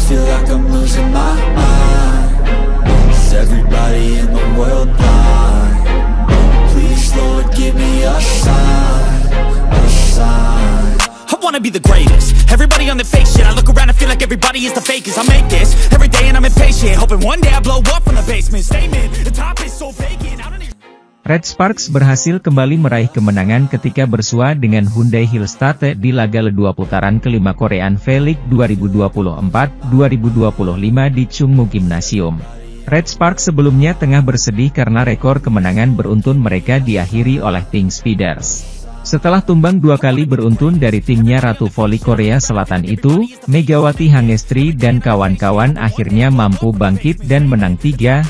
feel like I'm losing my mind. Is everybody in the world blind? Please Lord give me a sign, a sign. I wanna be the greatest. Everybody on the fake shit. I look around and feel like everybody is the fakest. I make this every day and I'm impatient, hoping one day I blow up from the basement. Statement, the top is so vacant. I don't even... Red Sparks berhasil kembali meraih kemenangan ketika bersua dengan Hyundai Hillstate di laga Le-2 putaran kelima Korean V-League 2024-2025 di Chungmu Gymnasium. Red Sparks sebelumnya tengah bersedih karena rekor kemenangan beruntun mereka diakhiri oleh Pink Speeders. Setelah tumbang 2 kali beruntun dari timnya Ratu Voli Korea Selatan itu, Megawati Hangestri dan kawan-kawan akhirnya mampu bangkit dan menang 3-1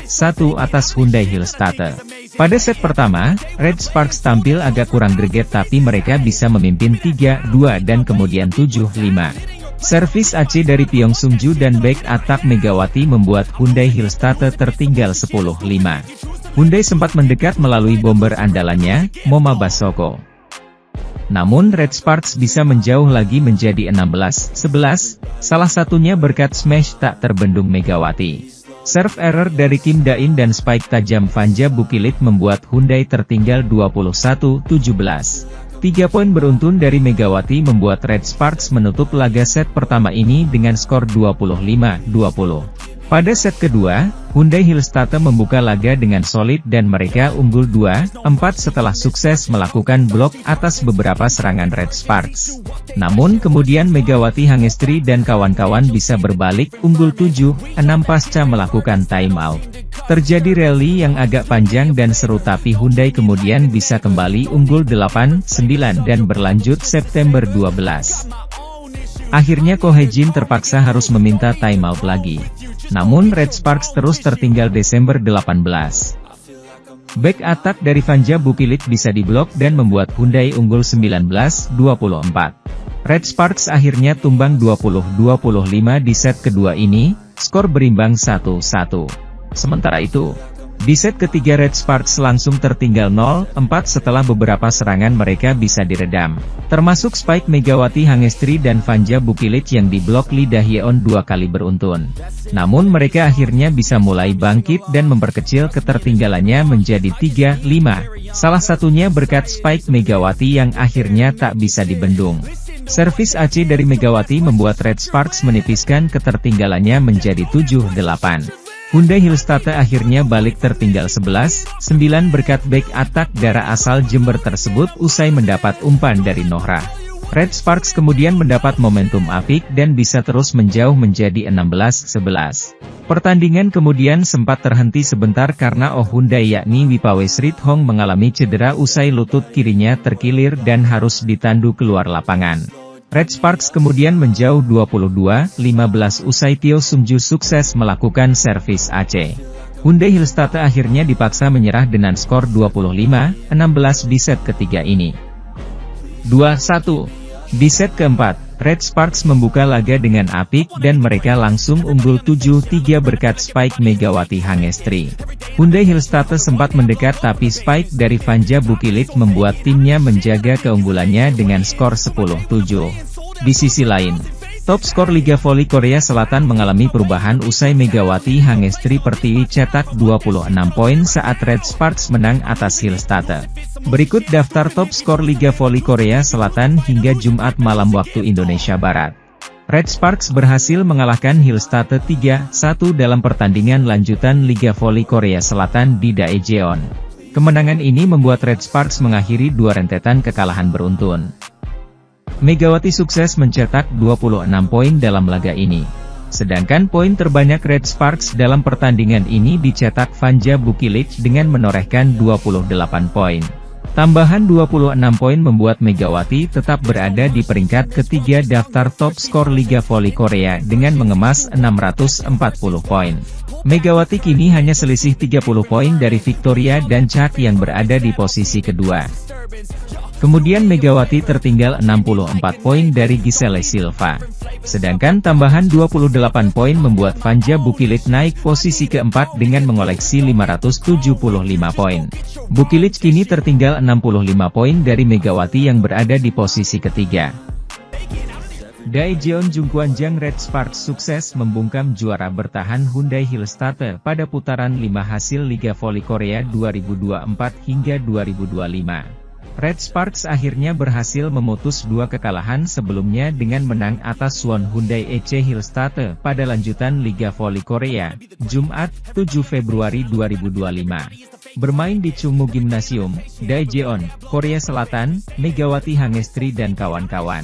atas Hyundai Hillstate. Pada set pertama, Red Sparks tampil agak kurang greget tapi mereka bisa memimpin 3-2 dan kemudian 7-5. Servis AC dari Pyong Sungju dan back attack Megawati membuat Hyundai Hillstate tertinggal 10-5. Hyundai sempat mendekat melalui bomber andalannya, Moma Basoko. Namun Red Sparks bisa menjauh lagi menjadi 16-11, salah satunya berkat smash tak terbendung Megawati. Serve error dari Kim Da-in dan spike tajam Vanja Bukilit membuat Hyundai tertinggal 21-17. 3 poin beruntun dari Megawati membuat Red Sparks menutup laga set pertama ini dengan skor 25-20. Pada set kedua, Hyundai Hillstate membuka laga dengan solid dan mereka unggul 2-4 setelah sukses melakukan blok atas beberapa serangan Red Sparks. Namun kemudian Megawati Hangestri dan kawan-kawan bisa berbalik unggul 7-6 pasca melakukan timeout. Terjadi rally yang agak panjang dan seru tapi Hyundai kemudian bisa kembali unggul 8-9 dan berlanjut September 12. Akhirnya Ko Hye-jin terpaksa harus meminta timeout lagi. Namun Red Sparks terus tertinggal Desember 18. Back attack dari Vanja Bukilit bisa diblok dan membuat Hyundai unggul 19-24. Red Sparks akhirnya tumbang 20-25 di set kedua ini, skor berimbang 1-1. Sementara itu, di set ketiga Red Sparks langsung tertinggal 0-4 setelah beberapa serangan mereka bisa diredam, termasuk spike Megawati Hangestri dan Vanja Bukilit yang diblok Lee Da-hyeon 2 kali beruntun. Namun mereka akhirnya bisa mulai bangkit dan memperkecil ketertinggalannya menjadi 3-5, salah satunya berkat spike Megawati yang akhirnya tak bisa dibendung. Servis AC dari Megawati membuat Red Sparks menipiskan ketertinggalannya menjadi 7-8. Hyundai Hillstate akhirnya balik tertinggal 11-9 berkat back attack darah asal Jember tersebut usai mendapat umpan dari Nohra. Red Sparks kemudian mendapat momentum apik dan bisa terus menjauh menjadi 16-11. Pertandingan kemudian sempat terhenti sebentar karena Hyundai yakni Wipawesrit Hong mengalami cedera usai lutut kirinya terkilir dan harus ditandu keluar lapangan. Red Sparks kemudian menjauh 22-15 usai Tio Sungju sukses melakukan servis AC. Hyundai Hillstate akhirnya dipaksa menyerah dengan skor 25-16 di set ketiga ini. 2-1. Di set keempat, Red Sparks membuka laga dengan apik dan mereka langsung unggul 7-3 berkat spike Megawati Hangestri. Hyundai Hillstate sempat mendekat tapi spike dari Vanja Bukilit membuat timnya menjaga keunggulannya dengan skor 10-7. Di sisi lain, top skor Liga Voli Korea Selatan mengalami perubahan usai Megawati Hangestri Pertiwi cetak 26 poin saat Red Sparks menang atas Hillstate. Berikut daftar top skor Liga Voli Korea Selatan hingga Jumat malam waktu Indonesia Barat. Red Sparks berhasil mengalahkan Hillstate 3-1 dalam pertandingan lanjutan Liga Voli Korea Selatan di Daejeon. Kemenangan ini membuat Red Sparks mengakhiri 2 rentetan kekalahan beruntun. Megawati sukses mencetak 26 poin dalam laga ini. Sedangkan poin terbanyak Red Sparks dalam pertandingan ini dicetak Vanja Bukilit dengan menorehkan 28 poin. Tambahan 26 poin membuat Megawati tetap berada di peringkat ketiga daftar top skor Liga Voli Korea dengan mengemas 640 poin. Megawati kini hanya selisih 30 poin dari Victoria dan Chak yang berada di posisi kedua. Kemudian Megawati tertinggal 64 poin dari Giselle Silva. Sedangkan tambahan 28 poin membuat Vanja Bukilit naik posisi keempat dengan mengoleksi 575 poin. Bukilit kini tertinggal 65 poin dari Megawati yang berada di posisi ketiga. Daejeon Jungkwanjang Red Sparks sukses membungkam juara bertahan Hyundai Hillstarter pada putaran 5 hasil Liga Voli Korea 2024 hingga 2025. Red Sparks akhirnya berhasil memutus 2 kekalahan sebelumnya dengan menang atas Suwon Hyundai EC Hillstarter pada lanjutan Liga Voli Korea, Jumat, 7 Februari 2025. Bermain di Chungmu Gymnasium, Daejeon, Korea Selatan, Megawati Hangestri dan kawan-kawan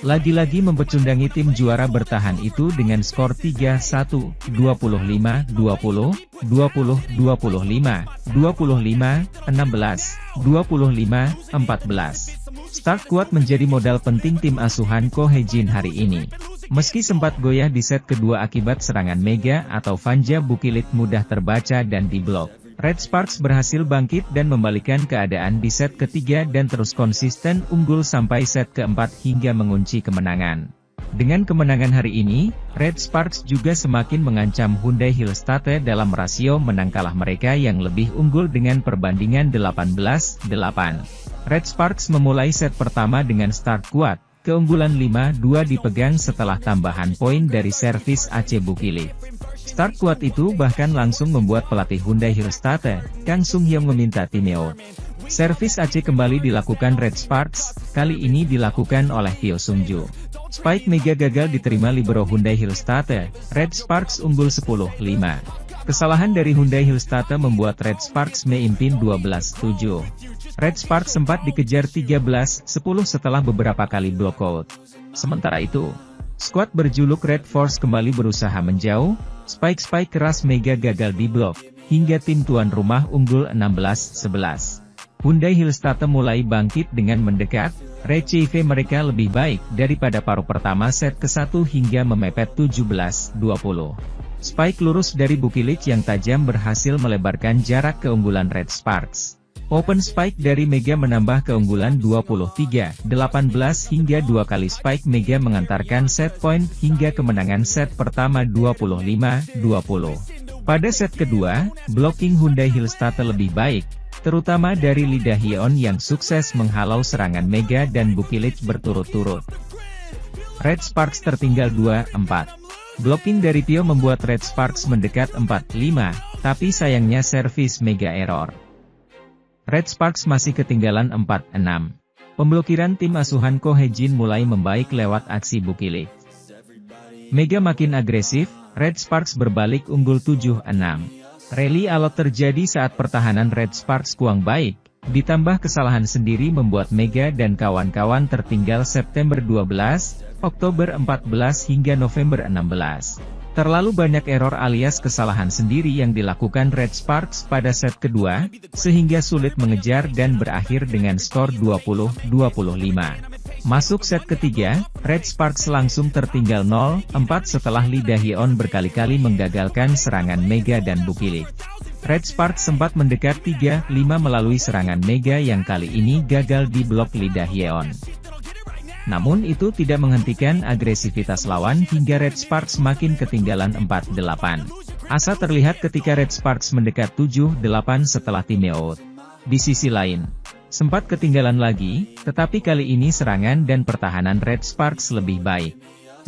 lagi-lagi mempecundangi tim juara bertahan itu dengan skor 3-1, 25-20, 20-25, 25-16, 25-14. Start kuat menjadi modal penting tim asuhan Ko Hae-jin hari ini. Meski sempat goyah di set kedua akibat serangan Mega atau Vanja Bukilit mudah terbaca dan diblok, Red Sparks berhasil bangkit dan membalikkan keadaan di set ketiga dan terus konsisten unggul sampai set keempat hingga mengunci kemenangan. Dengan kemenangan hari ini, Red Sparks juga semakin mengancam Hyundai Hillstarter dalam rasio menang kalah mereka yang lebih unggul dengan perbandingan 18-8. Red Sparks memulai set pertama dengan start kuat, keunggulan 5-2 dipegang setelah tambahan poin dari servis Aceh Bukilit. Start kuat itu bahkan langsung membuat pelatih Hyundai Hillstarter, Kang Sung Hyung meminta timeout. Servis Aceh kembali dilakukan Red Sparks, kali ini dilakukan oleh Pyo Sung-ju. Spike Mega gagal diterima libero Hyundai Hillstarter, Red Sparks unggul 10-5. Kesalahan dari Hyundai Hillstarter membuat Red Sparks memimpin 12-7. Red Sparks sempat dikejar 13-10 setelah beberapa kali blokout. Sementara itu, skuad berjuluk Red Force kembali berusaha menjauh, spike keras Mega gagal diblok, hingga tim tuan rumah unggul 16-11. Hyundai Hillstarter mulai bangkit dengan mendekat, RCV mereka lebih baik daripada paruh pertama set ke-1 hingga memepet 17-20. Spike lurus dari Bukilit yang tajam berhasil melebarkan jarak keunggulan Red Sparks. Open spike dari Mega menambah keunggulan 23-18 hingga 2 kali spike Mega mengantarkan set point hingga kemenangan set pertama 25-20. Pada set kedua, blocking Hyundai Hillstarter lebih baik, terutama dari Lee Da-hyeon yang sukses menghalau serangan Mega dan Bukilit berturut-turut. Red Sparks tertinggal 2-4. Blocking dari Pyo membuat Red Sparks mendekat 4-5, tapi sayangnya servis Mega error. Red Sparks masih ketinggalan 4-6. Pemblokiran tim asuhan Ko Hae-jin mulai membaik lewat aksi Bukilit. Mega makin agresif, Red Sparks berbalik unggul 7-6. Rally alot terjadi saat pertahanan Red Sparks kurang baik, ditambah kesalahan sendiri membuat Mega dan kawan-kawan tertinggal September 12, Oktober 14 hingga November 16. Terlalu banyak error alias kesalahan sendiri yang dilakukan Red Sparks pada set kedua, sehingga sulit mengejar dan berakhir dengan skor 20-25. Masuk set ketiga, Red Sparks langsung tertinggal 0-4 setelah Lee Da-hyeon berkali-kali menggagalkan serangan Mega dan Bukilit. Red Sparks sempat mendekat 3-5 melalui serangan Mega yang kali ini gagal di blok Lee Da-hyeon. Namun itu tidak menghentikan agresivitas lawan hingga Red Sparks makin ketinggalan 4-8. Asa terlihat ketika Red Sparks mendekat 7-8 setelah timeout. Di sisi lain, sempat ketinggalan lagi, tetapi kali ini serangan dan pertahanan Red Sparks lebih baik.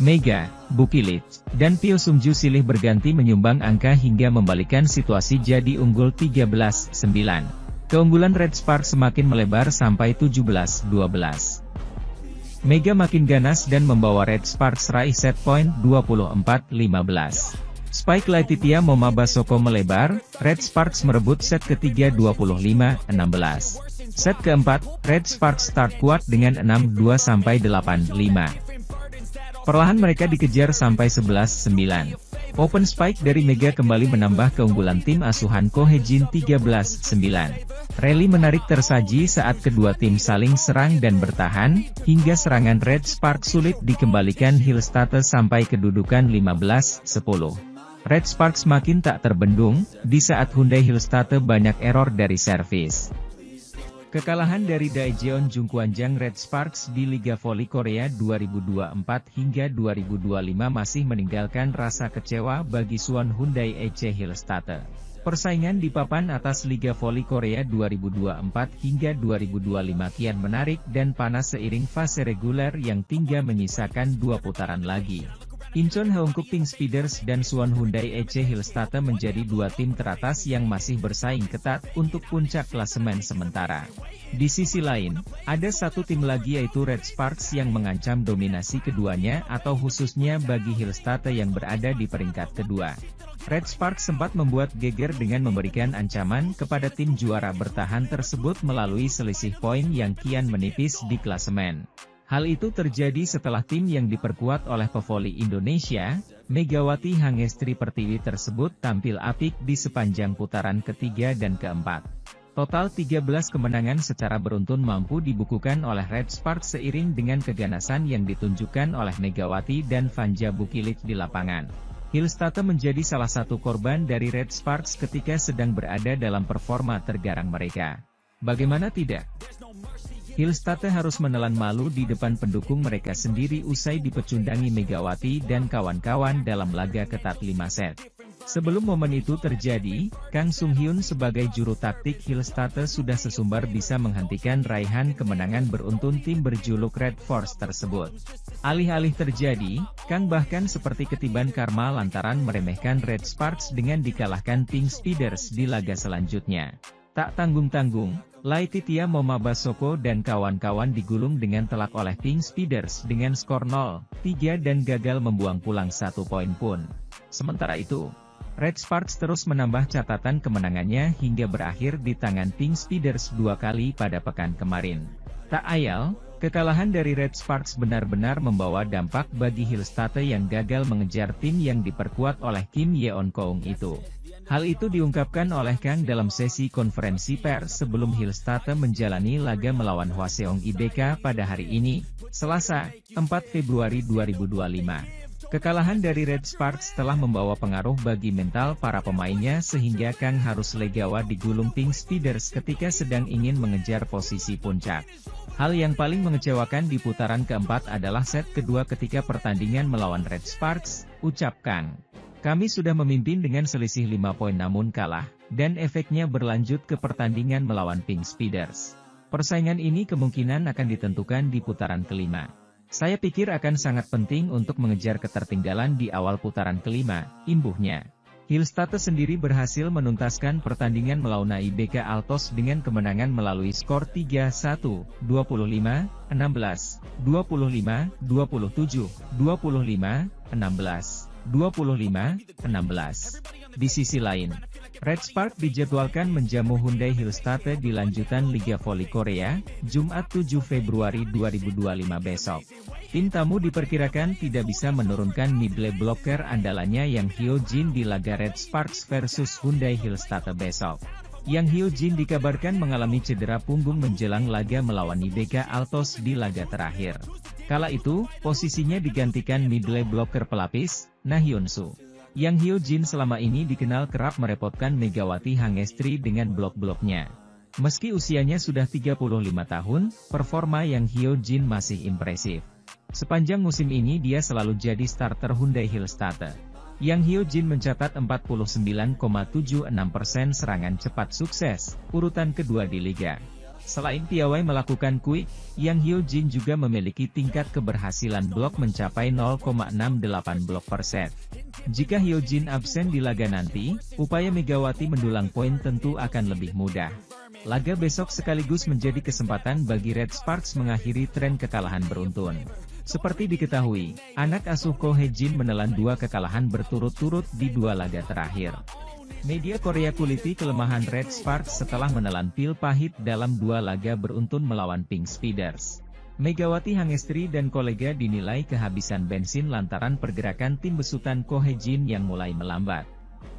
Mega, Bukilit, dan Pyo Sung-ju silih berganti menyumbang angka hingga membalikkan situasi jadi unggul 13-9. Keunggulan Red Sparks semakin melebar sampai 17-12. Mega makin ganas dan membawa Red Sparks raih set point 24-15. Spike Laetitia Momabasoko melebar, Red Sparks merebut set ketiga 25-16. Set keempat, Red Sparks start kuat dengan 6-2 sampai 8-5. Perlahan mereka dikejar sampai 11-9. Open spike dari Mega kembali menambah keunggulan tim asuhan Ko Hae-jin 13-9. Rally menarik tersaji saat kedua tim saling serang dan bertahan, hingga serangan Red Sparks sulit dikembalikan Hillstarter sampai kedudukan 15-10. Red Sparks makin tak terbendung, di saat Hyundai Hillstarter banyak error dari servis. Kekalahan dari Daejeon Jungkwanjang Red Sparks di Liga Voli Korea 2024 hingga 2025 masih meninggalkan rasa kecewa bagi Suwon Hyundai EC Hillstarter. Persaingan di papan atas Liga Voli Korea 2024 hingga 2025 kian menarik dan panas seiring fase reguler yang tinggal menyisakan 2 putaran lagi. Incheon Haeunkook Pink Speeders dan Suwon Hyundai EC Hillstatte menjadi 2 tim teratas yang masih bersaing ketat untuk puncak klasemen sementara. Di sisi lain, ada 1 tim lagi yaitu Red Sparks yang mengancam dominasi keduanya atau khususnya bagi Hillstatte yang berada di peringkat kedua. Red Sparks sempat membuat geger dengan memberikan ancaman kepada tim juara bertahan tersebut melalui selisih poin yang kian menipis di klasemen. Hal itu terjadi setelah tim yang diperkuat oleh pevoli Indonesia, Megawati Hangestri Pertiwi tersebut tampil apik di sepanjang putaran ketiga dan keempat. Total 13 kemenangan secara beruntun mampu dibukukan oleh Red Sparks seiring dengan keganasan yang ditunjukkan oleh Megawati dan Vanja Bukilit di lapangan. Hillstatte menjadi salah satu korban dari Red Sparks ketika sedang berada dalam performa tergarang mereka. Bagaimana tidak? Hillstatte harus menelan malu di depan pendukung mereka sendiri usai dipecundangi Megawati dan kawan-kawan dalam laga ketat 5 set. Sebelum momen itu terjadi, Kang Sung Hyun sebagai juru taktik Hillstatte sudah sesumbar bisa menghentikan raihan kemenangan beruntun tim berjuluk Red Force tersebut. Alih-alih terjadi, Kang bahkan seperti ketiban karma lantaran meremehkan Red Sparks dengan dikalahkan Pink Speeders di laga selanjutnya. Tak tanggung-tanggung, Laetitia Momabasoko dan kawan-kawan digulung dengan telak oleh Pink Speeders dengan skor 0-3 dan gagal membuang pulang 1 poin pun. Sementara itu, Red Sparks terus menambah catatan kemenangannya hingga berakhir di tangan Pink Speeders 2 kali pada pekan kemarin. Tak ayal, kekalahan dari Red Sparks benar-benar membawa dampak bagi Hillstatte yang gagal mengejar tim yang diperkuat oleh Kim Yeon Koung itu. Hal itu diungkapkan oleh Kang dalam sesi konferensi pers sebelum Hillstatte menjalani laga melawan Hwaseong IBK pada hari ini, Selasa, 4 Februari 2025. Kekalahan dari Red Sparks telah membawa pengaruh bagi mental para pemainnya sehingga Kang harus legawa digulung Pink Speeders ketika sedang ingin mengejar posisi puncak. Hal yang paling mengecewakan di putaran keempat adalah set kedua ketika pertandingan melawan Red Sparks, ucap Kang. Kami sudah memimpin dengan selisih 5 poin namun kalah, dan efeknya berlanjut ke pertandingan melawan Pink Speeders. Persaingan ini kemungkinan akan ditentukan di putaran kelima. Saya pikir akan sangat penting untuk mengejar ketertinggalan di awal putaran kelima, imbuhnya. Hillstatte sendiri berhasil menuntaskan pertandingan melawan IBK Altos dengan kemenangan melalui skor 3-1, 25-16, 25-27, 25-16, 25-16. Di sisi lain, Red Sparks dijadwalkan menjamu Hyundai Hillstatte di lanjutan Liga Voli Korea, Jumat 7 Februari 2025 besok. Tim tamu diperkirakan tidak bisa menurunkan middle blocker andalannya Yang Hyo-jin di laga Red Sparks versus Hyundai Hillstatte besok. Yang Hyo-jin dikabarkan mengalami cedera punggung menjelang laga melawan IBK Altos di laga terakhir. Kala itu, posisinya digantikan middle blocker pelapis, Na Hyun-soo. Yang Hyo-jin selama ini dikenal kerap merepotkan Megawati Hangestri dengan blok-bloknya. Meski usianya sudah 35 tahun, performa Yang Hyo-jin masih impresif. Sepanjang musim ini dia selalu jadi starter Hyundai Hillstatte. Yang Hyo-jin mencatat 49,76% serangan cepat sukses, urutan kedua di liga. Selain piawai melakukan quick, Yang Hyo-jin juga memiliki tingkat keberhasilan blok mencapai 0,68 blok per set. Jika Hyo-jin absen di laga nanti, upaya Megawati mendulang poin tentu akan lebih mudah. Laga besok sekaligus menjadi kesempatan bagi Red Sparks mengakhiri tren kekalahan beruntun. Seperti diketahui, anak asuh Ko Hae-jin menelan 2 kekalahan berturut-turut di 2 laga terakhir. Media Korea kuliti kelemahan Red Sparks setelah menelan pil pahit dalam 2 laga beruntun melawan Pink Speeders. Megawati Hangestri dan kolega dinilai kehabisan bensin lantaran pergerakan tim besutan Ko Hae-jin yang mulai melambat.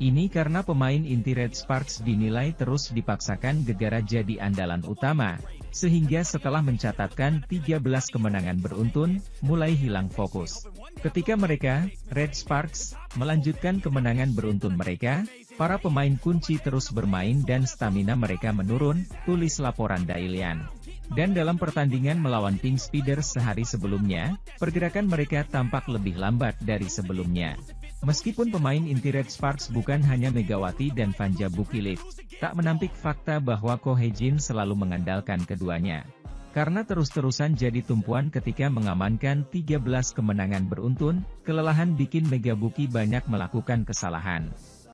Ini karena pemain inti Red Sparks dinilai terus dipaksakan gegara jadi andalan utama, sehingga setelah mencatatkan 13 kemenangan beruntun, mulai hilang fokus. Ketika mereka, Red Sparks, melanjutkan kemenangan beruntun mereka, para pemain kunci terus bermain dan stamina mereka menurun, tulis laporan Dailian. Dan dalam pertandingan melawan Pink Speeders sehari sebelumnya, pergerakan mereka tampak lebih lambat dari sebelumnya. Meskipun pemain inti Red Sparks bukan hanya Megawati dan Vanja Bukilit, tak menampik fakta bahwa Ko Hye-jin selalu mengandalkan keduanya. Karena terus-terusan jadi tumpuan ketika mengamankan 13 kemenangan beruntun, kelelahan bikin Mega Buki banyak melakukan kesalahan.